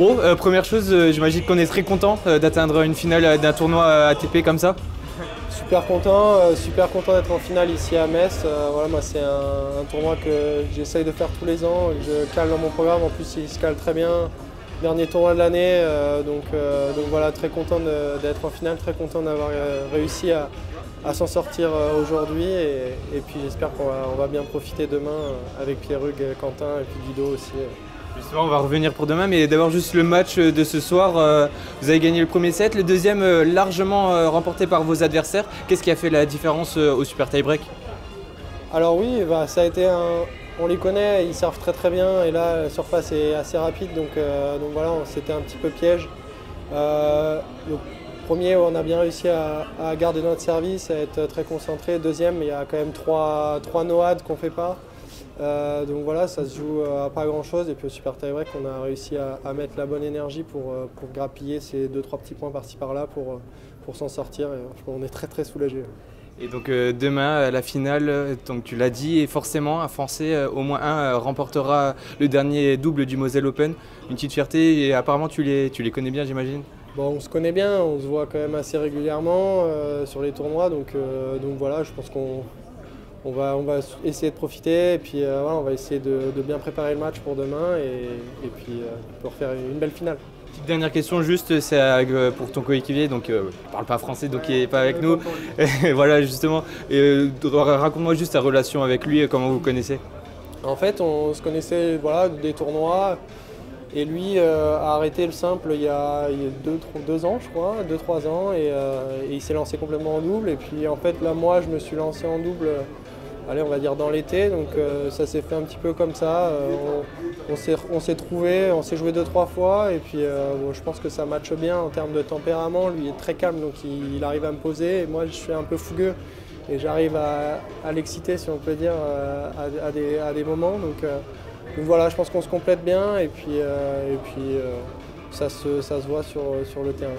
Bon, première chose, j'imagine qu'on est très content d'atteindre une finale d'un tournoi ATP comme ça. Super content d'être en finale ici à Metz. Voilà, moi c'est un tournoi que j'essaye de faire tous les ans, que je cale dans mon programme. En plus il se cale très bien. Dernier tournoi de l'année, donc voilà, très content d'être en finale, très content d'avoir réussi à s'en sortir aujourd'hui et puis j'espère qu'on va bien profiter demain avec Pierre-Hugues, Quentin et puis Guido aussi. Justement, on va revenir pour demain, mais d'abord juste le match de ce soir. Vous avez gagné le premier set, le deuxième largement remporté par vos adversaires. Qu'est-ce qui a fait la différence au super tie-break? Alors oui, ça a été on les connaît, ils servent très bien et là la surface est assez rapide donc voilà, c'était un petit peu piège. Le premier, on a bien réussi à garder notre service, à être très concentré. Deuxième, il y a quand même trois no-ad qu'on ne fait pas. Donc voilà, ça se joue à pas grand chose et puis au super tie-break on a réussi à mettre la bonne énergie pour grappiller ces 2-3 petits points par-ci par-là pour s'en sortir et on est très soulagés. Et donc demain, la finale, donc tu l'as dit, et forcément un Français, au moins un, remportera le dernier double du Moselle Open. Une petite fierté et apparemment tu les connais bien, j'imagine. Bon, on se connaît bien, on se voit quand même assez régulièrement sur les tournois donc voilà, je pense qu'on va essayer de profiter et puis voilà, on va essayer de bien préparer le match pour demain et puis pour faire une belle finale. Petite dernière question juste, c'est pour ton coéquipier, donc il ne parle pas français donc il n'est pas avec nous. Et voilà justement, raconte-moi juste ta relation avec lui, comment vous vous connaissez. En fait on se connaissait voilà, des tournois et lui a arrêté le simple il y a 2 ans je crois, 2-3 ans et il s'est lancé complètement en double et puis en fait là moi je me suis lancé en double. Allez, on va dire dans l'été, donc ça s'est fait un petit peu comme ça. On s'est trouvé, on s'est joué 2-3 fois et puis bon, je pense que ça matche bien en termes de tempérament. Lui est très calme, donc il arrive à me poser et moi je suis un peu fougueux et j'arrive à l'exciter, si on peut dire, à des moments. Donc voilà, je pense qu'on se complète bien et puis ça se voit sur le terrain.